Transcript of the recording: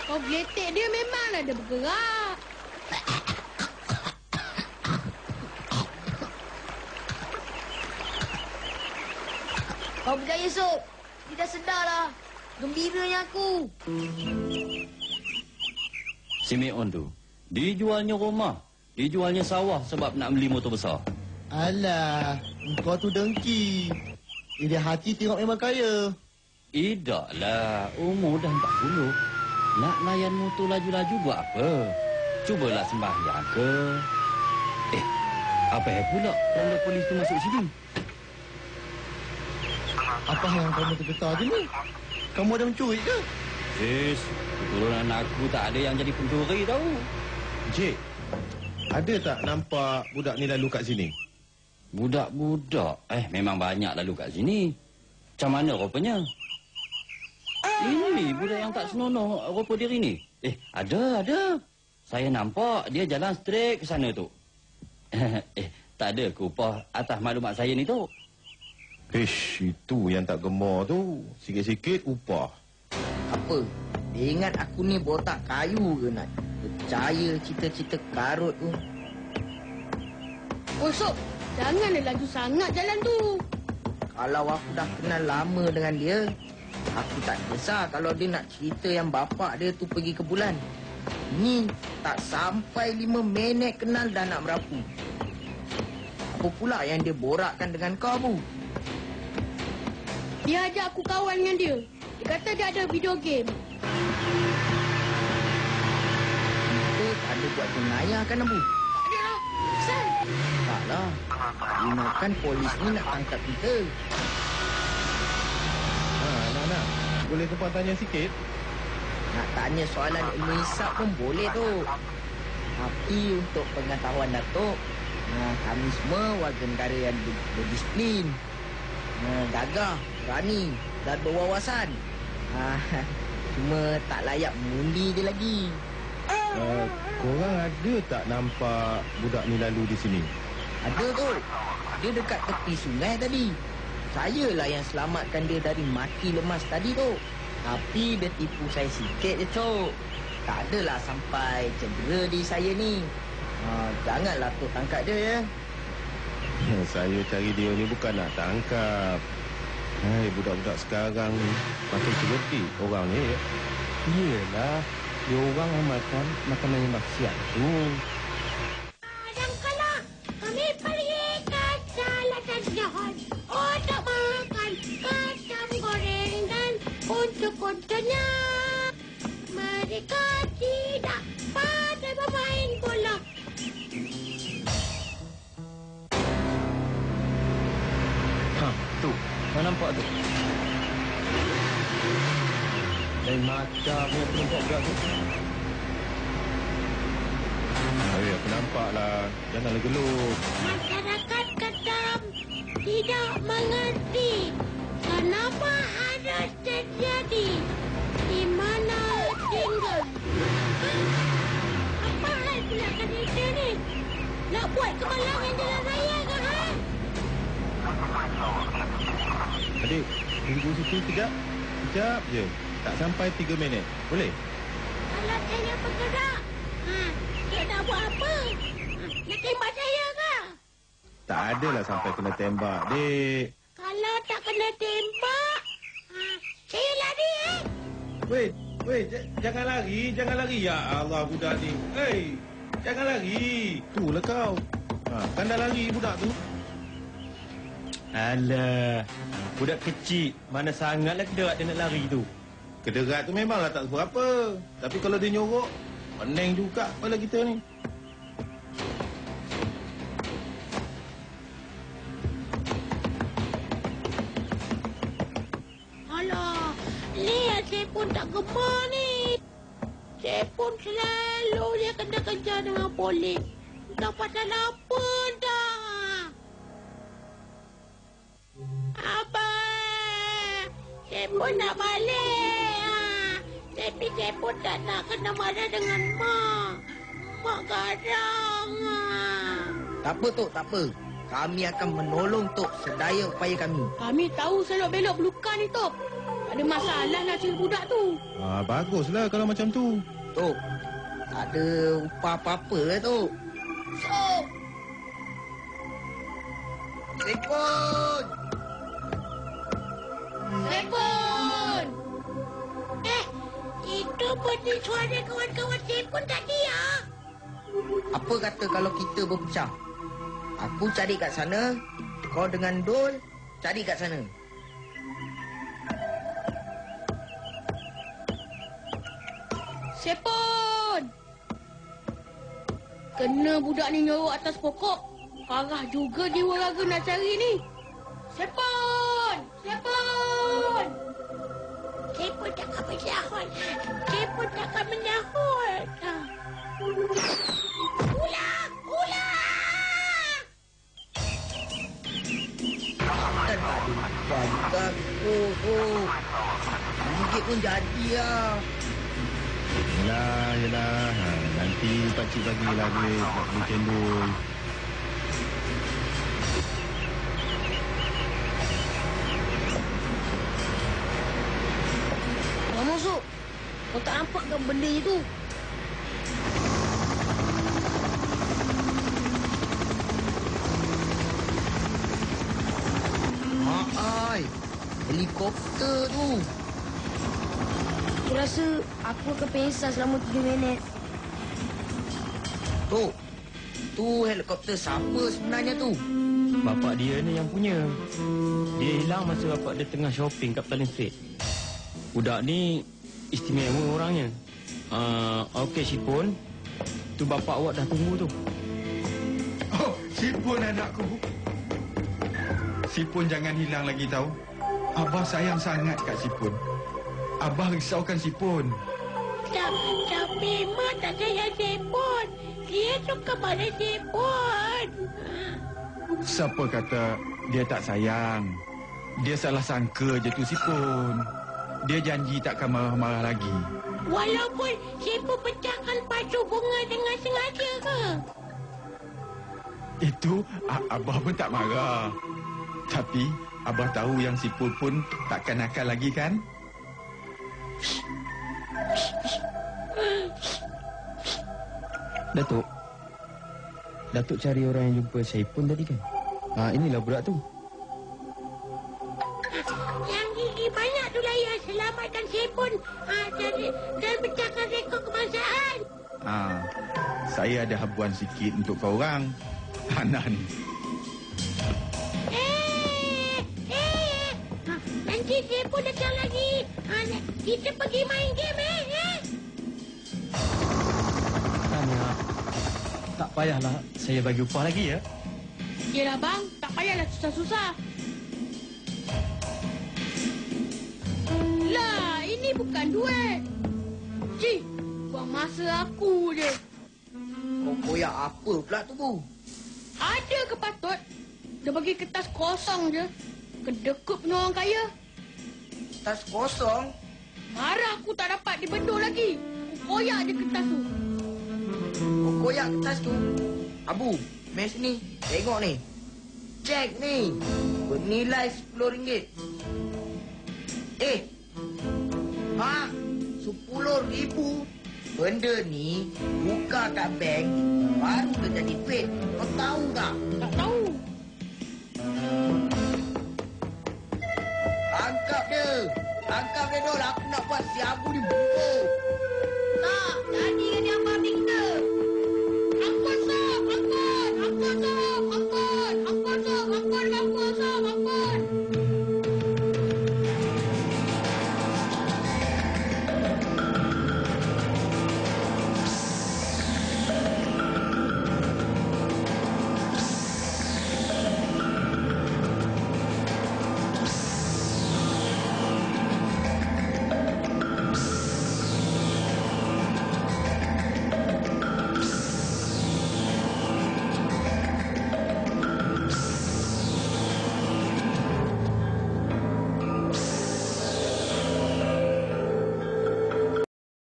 Kau geletek dia memanglah dia bergerak. Kau berjaya, Sob. Dia dah sedar lah. Gembiranya aku. Si Meon tu, dijualnya rumah, dijualnya sawah sebab nak beli motor besar. Alah, kau tu dengki. Dia hati tengok memang kaya. Idaklah, umur dah 40. Nak layan motor laju-laju buat apa? Cubalah sembahyang ke. Apa yang pula tanda polis tu masuk sini? Apa yang kamu tergetar je ni? Kamu ada mencuri ke? Sis, keturunan aku tak ada yang jadi pencuri tau. Encik, ada tak nampak budak ni lalu kat sini? Budak-budak? Memang banyak lalu kat sini. Macam mana rupanya? Ini budak yang tak senonoh rupa diri ni. Ada. Saya nampak dia jalan straight ke sana tu. Tak ada ke upah atas maklumat saya ni tu? Itu yang tak gemar tu. Sikit-sikit upah. Apa? Dia ingat aku ni botak kayu ke, Nat? Percaya cita-cita karut tu. Oh, Sob. Janganlah laju sangat jalan tu. Kalau aku dah kenal lama dengan dia, aku tak kisah kalau dia nak cerita yang bapak dia tu pergi ke bulan. Ni tak sampai 5 minit kenal dah nak merapu. Apa pula yang dia borakkan dengan kau, Bu? Dia ajak aku kawan dengan dia. Dia kata dia ada video game. Kita tak ada buat jenayah kan, Bu? Tak ada lah. Asal? Taklah. Ingatkan polis ni nak tangkap kita. Nak. Boleh tumpang tanya sikit? Nak tanya soalan ilmu hisap pun boleh tu. Tapi untuk pengetahuan Datuk, kami semua warga negara yang berdisiplin, gagah, berani dan berwawasan. Cuma tak layak mengundi je lagi. Korang ada tak nampak budak ni lalu di sini? Ada tu. Dia dekat tepi sungai tadi. Sayalah yang selamatkan dia dari mati lemas tadi tu. Tapi dia tipu saya sikit je, Cok. Tak adalah sampai cedera di saya ni. Janganlah tu tangkap dia, ya. Saya cari dia ni bukan nak tangkap. Budak-budak sekarang ni makin cerdik orang ni, ya. Iyalah, dia orang yang makan makanan yang maksiat tu. Dan kalau kami pergi ke Selatan Johor untuk makan kacang goreng dan untuk-untuknya, mereka tidak pandai bermain bola. Tu, kau nampak tu? Lain macam punya perempuan budak tu. Aku nampak lah. Janganlah gelut. Masyarakat Ketam tidak mengerti kenapa harus terjadi di mana tinggal. Apa hal pula kereta ni? Nak buat kemalangan jalan raya ke, ha? Adik, tunggu situ sekejap. Sekejap je. Tak sampai 3 minit. Boleh? Kalau saya bergerak, dia nak buat apa? Nak tembak saya ke? Tak adalah sampai kena tembak, Dik. Kalau tak kena tembak, saya lari, Wait, jangan lari. Ya Allah, budak ni. Jangan lari. Itulah kau. Kan dah lari budak tu. Alah, budak kecil. Mana sangatlah kederat dia nak lari tu. Kederat tu memanglah tak seberapa. Tapi kalau dia nyorok, pening juga kepala kita ni. Alah, lihat saya pun tak gemar ni. Saya pun selalu dia kena kejar dengan polis. Tak pasal apa dah. Abang, saya pun nak balik. Tapi saya pun tak nak kena marah dengan Mak. Mak garang. Tak apa, Tok, tak apa. Kami akan menolong, Tok, sedaya upaya kami. Kami tahu selok belok belukar ni, Tok. ada masalah lah cari budak tu. Baguslah kalau macam tu. Tok, tak ada upah apa-apa lah, Tok. Tok! Sepon! Sepon! Itu bunyi suara kawan-kawan Sepon tadi, ya? Apa kata kalau kita berpecah? Aku cari kat sana, kau dengan Dol cari kat sana. Sepon! Kena budak ni nyorok atas pokok. Parah juga jiwa raga nak cari ni. Sepon! Sepon! Sepon takkan menyahut. Sepon takkan menyahut. Ular! Ular! Dan bangga aku. Sikit pun jadi lah. Yelah. Nanti pakcik bagilah duit nak beli cendol. Kau masuk. Kau tak nampak ke benda itu? Ai, helikopter tu. Aku rasa aku akan pengsan selama 3 minit. Tok, tu helikopter siapa sebenarnya tu? Bapak dia ni yang punya. Dia hilang masa bapak dia tengah shopping kat Petaling Street. Budak ni istimewa orangnya. Okey Sipon, tu bapak awak dah tunggu tu. Oh, Sipon anakku. Sipon jangan hilang lagi tahu. Abah sayang sangat kat Sipon. Abah risaukan Sipon. Tapi Mak tak sayang Sepon. Dia suka pada Sepon. Siapa kata dia tak sayang? Dia salah sangka je tu Sipon. Dia janji takkan marah-marah lagi. Walaupun Sepon pecahkan pasu bunga dengan sengaja ke? Itu Abah pun tak marah. Tapi Abah tahu yang Sipon pun takkan nakal lagi kan? Datuk cari orang yang jumpa Sipon tadi kan? Inilah budak tu. Yang gigi banyak tu lah yang selamatkan Sepon dan pecahkan rekod kebangsaan. Saya ada habuan sikit untuk kau orang. Hanan. Nanti Sepon datang lagi. Kita pergi main game, Tanya, tak payahlah saya bagi upah lagi ya. Yelah bang, tak payahlah susah-susah. Lah, ini bukan duit. Cik, buang masa aku je. Kau koyak apa pula tu, Bu? Ada ke patut? Dia bagi kertas kosong je. Kedekut punya orang kaya. Tas kosong? Marah aku tak dapat dibendung lagi. Aku koyak je kertas tu. Kau koyak kertas tu? Abu, mari sini. Tengok ni. Cek ni. Bernilai RM10. RM10,000? Benda ni buka kat bank baru dia jadi duit. Kau tahu tak? Tak tahu. Angkap dia. Angkap dia, Dol. Aku nak buat si Abu ni bungkuk.